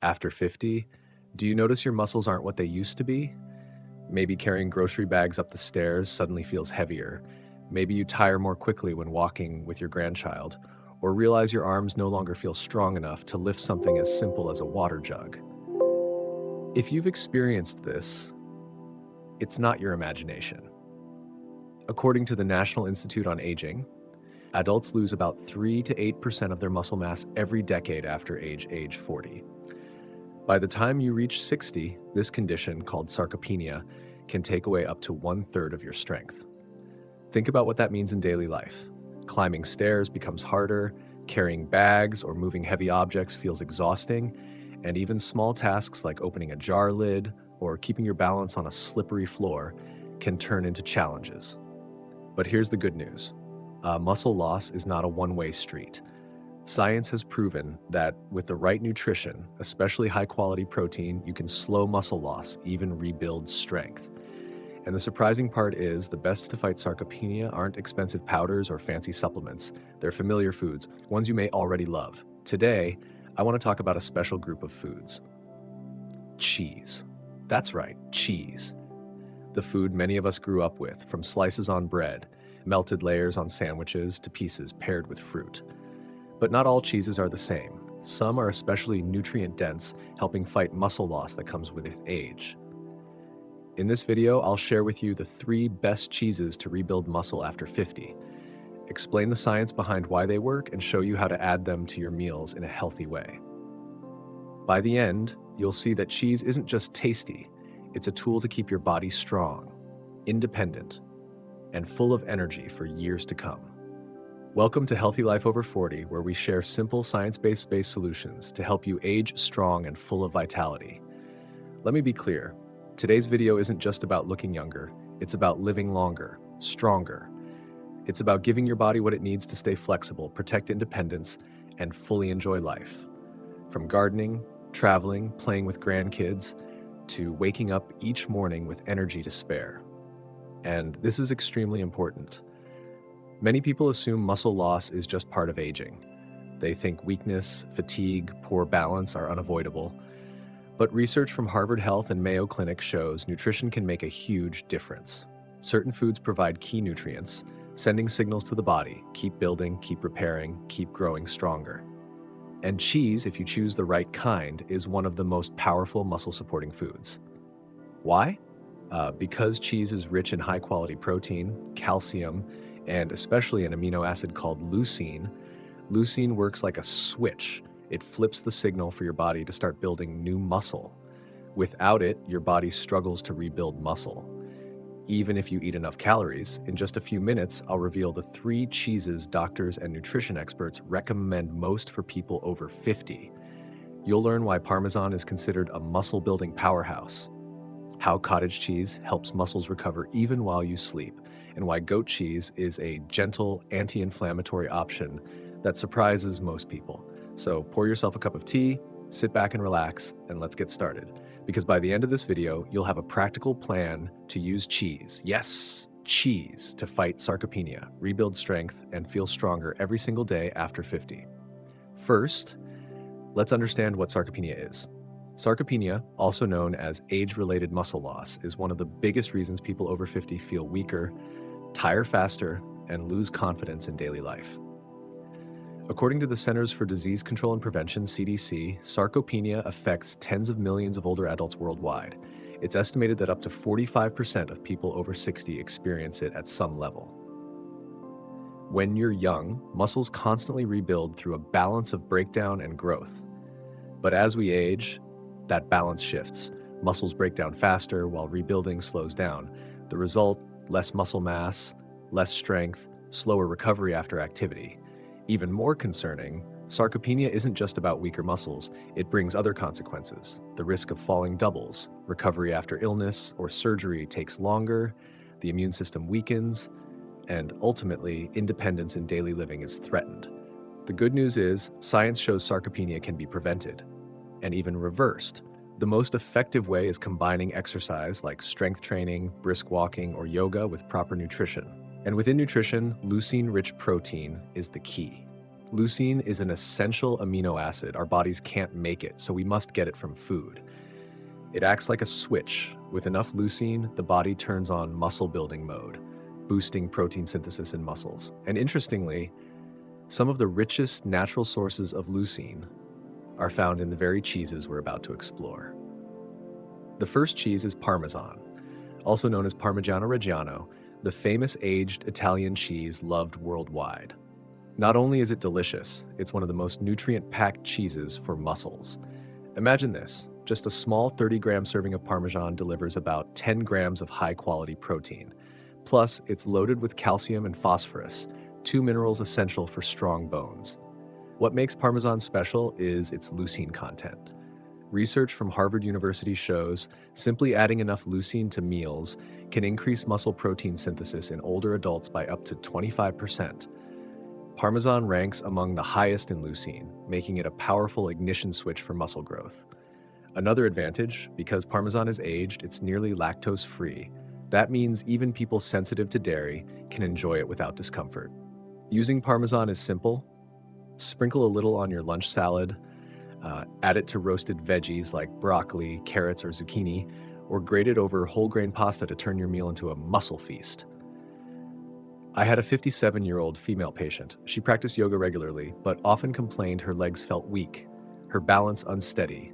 After 50, do you notice your muscles aren't what they used to be? Maybe carrying grocery bags up the stairs suddenly feels heavier. Maybe you tire more quickly when walking with your grandchild, or realize your arms no longer feel strong enough to lift something as simple as a water jug. If you've experienced this, it's not your imagination. According to the National Institute on Aging, adults lose about 3 to 8% of their muscle mass every decade after age 40. By the time you reach 60, this condition, called sarcopenia, can take away up to 1/3 of your strength. Think about what that means in daily life. Climbing stairs becomes harder, carrying bags or moving heavy objects feels exhausting, and even small tasks like opening a jar lid or keeping your balance on a slippery floor can turn into challenges. But here's the good news. Muscle loss is not a one-way street. Science has proven that with the right nutrition, especially high-quality protein, you can slow muscle loss, even rebuild strength. And the surprising part is the best to fight sarcopenia aren't expensive powders or fancy supplements. They're familiar foods, ones you may already love. Today, I want to talk about a special group of foods. Cheese. That's right, cheese. The food many of us grew up with, from slices on bread, melted layers on sandwiches, to pieces paired with fruit. But not all cheeses are the same. Some are especially nutrient-dense, helping fight muscle loss that comes with age. In this video, I'll share with you the 3 best cheeses to rebuild muscle after 50, explain the science behind why they work, and show you how to add them to your meals in a healthy way. By the end, you'll see that cheese isn't just tasty, it's a tool to keep your body strong, independent, and full of energy for years to come. Welcome to Healthy Life Over 40, where we share simple science-based solutions to help you age strong and full of vitality. Let me be clear, today's video isn't just about looking younger, it's about living longer, stronger. It's about giving your body what it needs to stay flexible, protect independence, and fully enjoy life. From gardening, traveling, playing with grandkids, to waking up each morning with energy to spare. And this is extremely important. Many people assume muscle loss is just part of aging. They think weakness, fatigue, poor balance are unavoidable. But research from Harvard Health and Mayo Clinic shows nutrition can make a huge difference. Certain foods provide key nutrients, sending signals to the body: keep building, keep repairing, keep growing stronger. And cheese, if you choose the right kind, is one of the most powerful muscle-supporting foods. Why? Because cheese is rich in high-quality protein, calcium, and especially an amino acid called leucine. Leucine works like a switch. It flips the signal for your body to start building new muscle. Without it, your body struggles to rebuild muscle. Even if you eat enough calories, in just a few minutes, I'll reveal the 3 cheeses doctors and nutrition experts recommend most for people over 50. You'll learn why Parmesan is considered a muscle-building powerhouse, how cottage cheese helps muscles recover even while you sleep, and why goat cheese is a gentle, anti-inflammatory option that surprises most people. So pour yourself a cup of tea, sit back and relax, and let's get started. Because by the end of this video, you'll have a practical plan to use cheese, yes, cheese, to fight sarcopenia, rebuild strength, and feel stronger every single day after 50. First, let's understand what sarcopenia is. Sarcopenia, also known as age-related muscle loss, is one of the biggest reasons people over 50 feel weaker, tire faster, and lose confidence in daily life. According to the Centers for Disease Control and Prevention, CDC, sarcopenia affects tens of millions of older adults worldwide. It's estimated that up to 45% of people over 60 experience it at some level. When you're young, muscles constantly rebuild through a balance of breakdown and growth. But as we age, that balance shifts. Muscles break down faster while rebuilding slows down. The result: less muscle mass, less strength, slower recovery after activity. Even more concerning, sarcopenia isn't just about weaker muscles. It brings other consequences. The risk of falling doubles. Recovery after illness or surgery takes longer. The immune system weakens. And ultimately, independence in daily living is threatened. The good news is, science shows sarcopenia can be prevented and even reversed. The most effective way is combining exercise like strength training, brisk walking, or yoga with proper nutrition. And within nutrition, leucine-rich protein is the key. Leucine is an essential amino acid. Our bodies can't make it, so we must get it from food. It acts like a switch. With enough leucine, the body turns on muscle building mode, boosting protein synthesis in muscles. And interestingly, some of the richest natural sources of leucine are found in the very cheeses we're about to explore. The first cheese is Parmesan, also known as Parmigiano Reggiano, the famous aged Italian cheese loved worldwide. Not only is it delicious, it's one of the most nutrient-packed cheeses for muscles. Imagine this, just a small 30-gram serving of Parmesan delivers about 10 grams of high-quality protein. Plus, it's loaded with calcium and phosphorus, two minerals essential for strong bones. What makes Parmesan special is its leucine content. Research from Harvard University shows simply adding enough leucine to meals can increase muscle protein synthesis in older adults by up to 25%. Parmesan ranks among the highest in leucine, making it a powerful ignition switch for muscle growth. Another advantage, because Parmesan is aged, it's nearly lactose-free. That means even people sensitive to dairy can enjoy it without discomfort. Using Parmesan is simple. Sprinkle a little on your lunch salad, add it to roasted veggies like broccoli, carrots, or zucchini, or grate it over whole grain pasta to turn your meal into a muscle feast. I had a 57-year-old female patient. She practiced yoga regularly, but often complained her legs felt weak, her balance unsteady.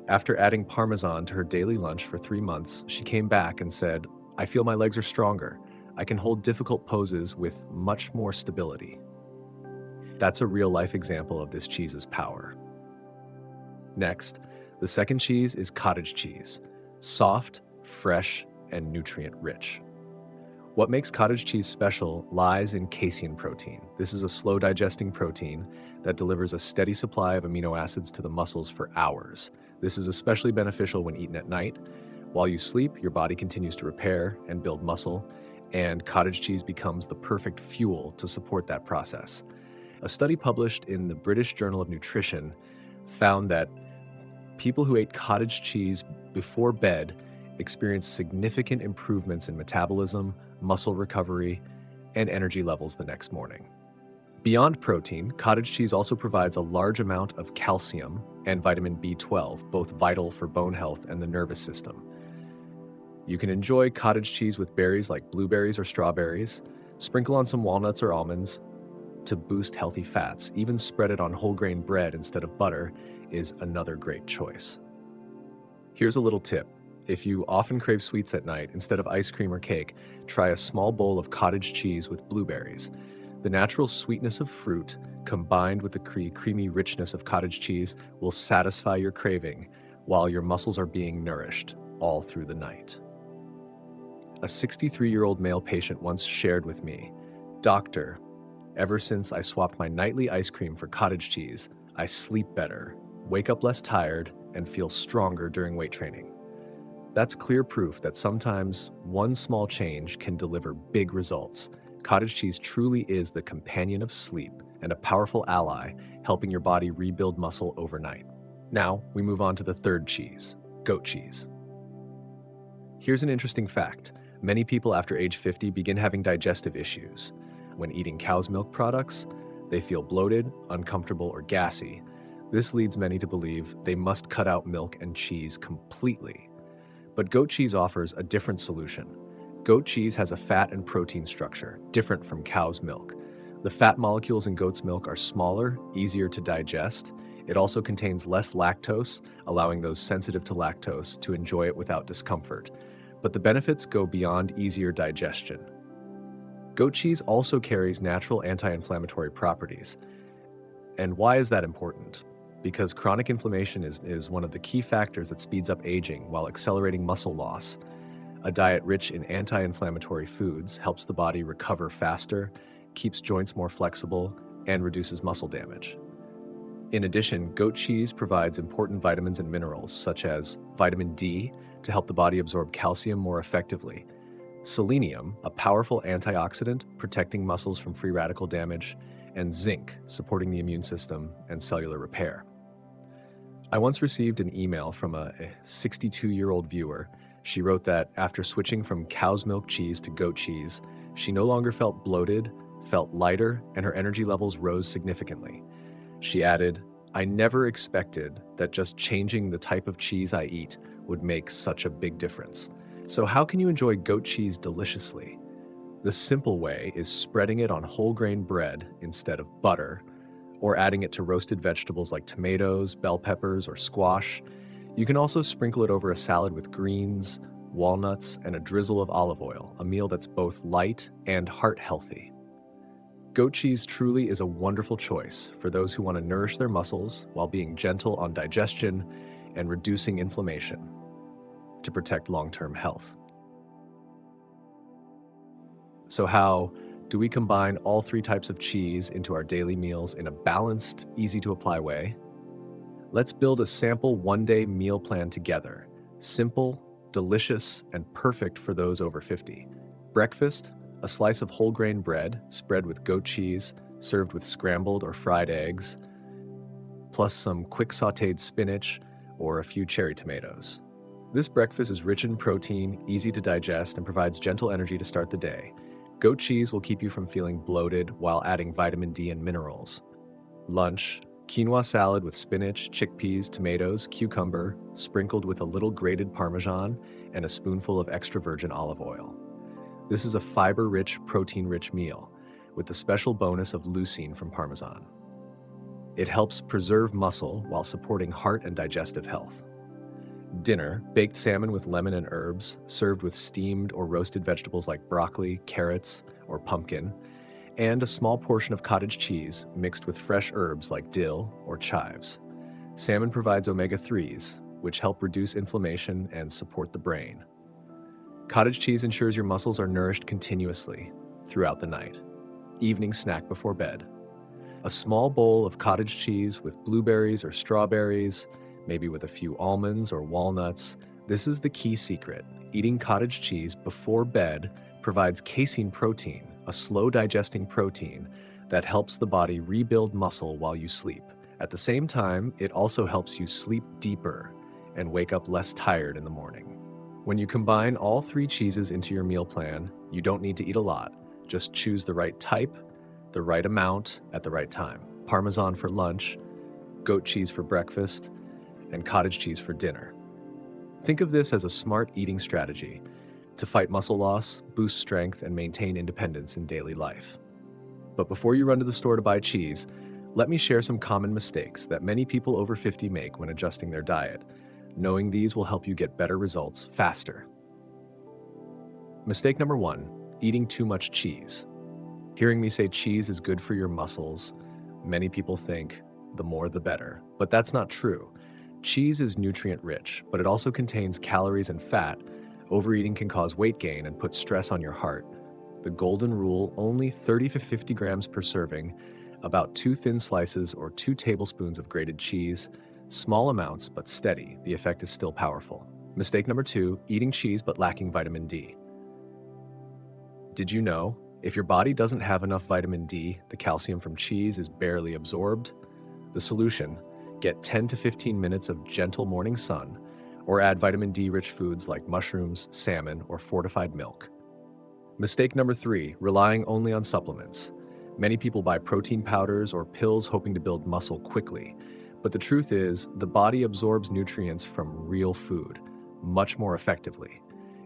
After adding Parmesan to her daily lunch for 3 months, she came back and said, "I feel my legs are stronger. I can hold difficult poses with much more stability." That's a real-life example of this cheese's power. Next, the second cheese is cottage cheese. Soft, fresh, and nutrient-rich. What makes cottage cheese special lies in casein protein. This is a slow-digesting protein that delivers a steady supply of amino acids to the muscles for hours. This is especially beneficial when eaten at night. While you sleep, your body continues to repair and build muscle, and cottage cheese becomes the perfect fuel to support that process. A study published in the British Journal of Nutrition found that people who ate cottage cheese before bed experienced significant improvements in metabolism, muscle recovery, and energy levels the next morning. Beyond protein, cottage cheese also provides a large amount of calcium and vitamin B12, both vital for bone health and the nervous system. You can enjoy cottage cheese with berries like blueberries or strawberries, sprinkle on some walnuts or almonds to boost healthy fats. Even spread it on whole grain bread instead of butter is another great choice. Here's a little tip. If you often crave sweets at night, instead of ice cream or cake, try a small bowl of cottage cheese with blueberries. The natural sweetness of fruit, combined with the creamy richness of cottage cheese, will satisfy your craving while your muscles are being nourished all through the night. A 63-year-old male patient once shared with me, "Doctor, ever since I swapped my nightly ice cream for cottage cheese, I sleep better, wake up less tired, and feel stronger during weight training." That's clear proof that sometimes one small change can deliver big results. Cottage cheese truly is the companion of sleep and a powerful ally, helping your body rebuild muscle overnight. Now, we move on to the third cheese, goat cheese. Here's an interesting fact. Many people after age 50 begin having digestive issues. When eating cow's milk products, they feel bloated, uncomfortable, or gassy. This leads many to believe they must cut out milk and cheese completely. But goat cheese offers a different solution. Goat cheese has a fat and protein structure, different from cow's milk. The fat molecules in goat's milk are smaller, easier to digest. It also contains less lactose, allowing those sensitive to lactose to enjoy it without discomfort. But the benefits go beyond easier digestion. Goat cheese also carries natural anti-inflammatory properties. And why is that important? Because chronic inflammation is one of the key factors that speeds up aging while accelerating muscle loss. A diet rich in anti-inflammatory foods helps the body recover faster, keeps joints more flexible, and reduces muscle damage. In addition, goat cheese provides important vitamins and minerals, such as vitamin D to help the body absorb calcium more effectively, selenium, a powerful antioxidant protecting muscles from free radical damage, and zinc, supporting the immune system and cellular repair. I once received an email from a 62-year-old viewer. She wrote that after switching from cow's milk cheese to goat cheese, she no longer felt bloated, felt lighter, and her energy levels rose significantly. She added, "I never expected that just changing the type of cheese I eat would make such a big difference." So how can you enjoy goat cheese deliciously? The simple way is spreading it on whole grain bread instead of butter, or adding it to roasted vegetables like tomatoes, bell peppers, or squash. You can also sprinkle it over a salad with greens, walnuts, and a drizzle of olive oil, a meal that's both light and heart healthy. Goat cheese truly is a wonderful choice for those who want to nourish their muscles while being gentle on digestion and reducing inflammation to protect long-term health. So how do we combine all three types of cheese into our daily meals in a balanced, easy-to-apply way? Let's build a sample one-day meal plan together. Simple, delicious, and perfect for those over 50. Breakfast: a slice of whole grain bread spread with goat cheese, served with scrambled or fried eggs, plus some quick sautéed spinach or a few cherry tomatoes. This breakfast is rich in protein, easy to digest, and provides gentle energy to start the day. Goat cheese will keep you from feeling bloated while adding vitamin D and minerals. Lunch: quinoa salad with spinach, chickpeas, tomatoes, cucumber, sprinkled with a little grated Parmesan and a spoonful of extra virgin olive oil. This is a fiber-rich, protein-rich meal, with the special bonus of leucine from Parmesan. It helps preserve muscle while supporting heart and digestive health. Dinner: baked salmon with lemon and herbs, served with steamed or roasted vegetables like broccoli, carrots, or pumpkin, and a small portion of cottage cheese mixed with fresh herbs like dill or chives. Salmon provides omega-3s, which help reduce inflammation and support the brain. Cottage cheese ensures your muscles are nourished continuously throughout the night. Evening snack before bed: a small bowl of cottage cheese with blueberries or strawberries, maybe with a few almonds or walnuts. This is the key secret. Eating cottage cheese before bed provides casein protein, a slow-digesting protein that helps the body rebuild muscle while you sleep. At the same time, it also helps you sleep deeper and wake up less tired in the morning. When you combine all three cheeses into your meal plan, you don't need to eat a lot. Just choose the right type, the right amount, at the right time. Parmesan for lunch, goat cheese for breakfast, and cottage cheese for dinner. Think of this as a smart eating strategy to fight muscle loss, boost strength, and maintain independence in daily life. But before you run to the store to buy cheese, let me share some common mistakes that many people over 50 make when adjusting their diet. Knowing these will help you get better results faster. Mistake number 1: eating too much cheese. Hearing me say cheese is good for your muscles, many people think the more the better, but that's not true. Cheese is nutrient-rich, but it also contains calories and fat. Overeating can cause weight gain and put stress on your heart. The golden rule: only 30 to 50 grams per serving, about 2 thin slices or 2 tablespoons of grated cheese. Small amounts, but steady. The effect is still powerful. Mistake number 2: eating cheese but lacking vitamin D. Did you know, if your body doesn't have enough vitamin D, the calcium from cheese is barely absorbed? The solution: get 10 to 15 minutes of gentle morning sun, or add vitamin D-rich foods like mushrooms, salmon, or fortified milk. Mistake number 3: relying only on supplements. Many people buy protein powders or pills hoping to build muscle quickly. But the truth is, the body absorbs nutrients from real food much more effectively.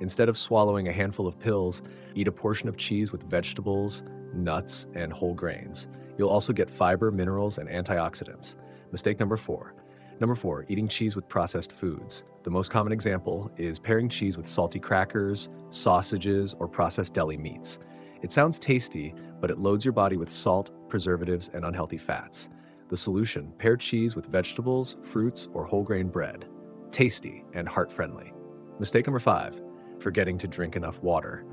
Instead of swallowing a handful of pills, eat a portion of cheese with vegetables, nuts, and whole grains. You'll also get fiber, minerals, and antioxidants. Mistake number 4. Number 4, eating cheese with processed foods. The most common example is pairing cheese with salty crackers, sausages, or processed deli meats. It sounds tasty, but it loads your body with salt, preservatives, and unhealthy fats. The solution: pair cheese with vegetables, fruits, or whole grain bread. Tasty and heart-friendly. Mistake number 5, forgetting to drink enough water.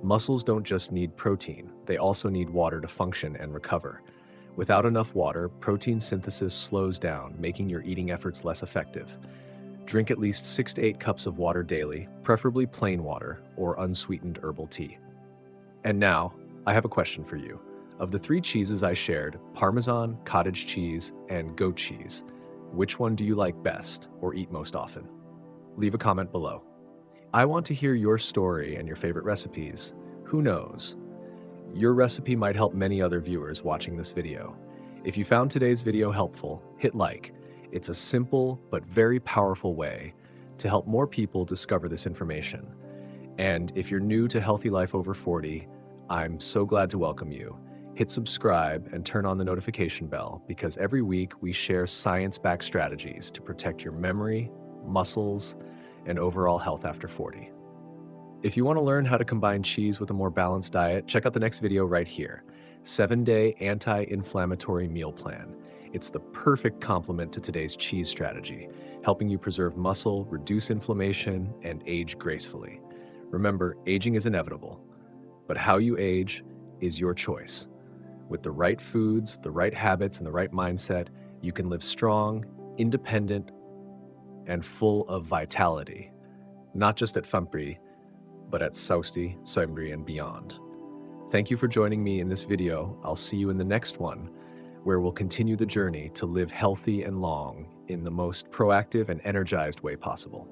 Muscles don't just need protein, they also need water to function and recover. Without enough water, protein synthesis slows down, making your eating efforts less effective. Drink at least 6 to 8 cups of water daily, preferably plain water or unsweetened herbal tea. And now, I have a question for you. Of the 3 cheeses I shared, Parmesan, cottage cheese, and goat cheese, which one do you like best or eat most often? Leave a comment below. I want to hear your story and your favorite recipes. Who knows? Your recipe might help many other viewers watching this video. If you found today's video helpful, hit like. It's a simple but very powerful way to help more people discover this information. And if you're new to Healthy Life Over 40, I'm so glad to welcome you. Hit subscribe and turn on the notification bell because every week we share science-backed strategies to protect your memory, muscles, and overall health after 40. If you want to learn how to combine cheese with a more balanced diet, check out the next video right here. 7-day anti-inflammatory meal plan. It's the perfect complement to today's cheese strategy, helping you preserve muscle, reduce inflammation, and age gracefully. Remember, aging is inevitable, but how you age is your choice. With the right foods, the right habits, and the right mindset, you can live strong, independent, and full of vitality, not just at Fampri, but at Sausti, Soimbri, and beyond. Thank you for joining me in this video. I'll see you in the next one, where we'll continue the journey to live healthy and long in the most proactive and energized way possible.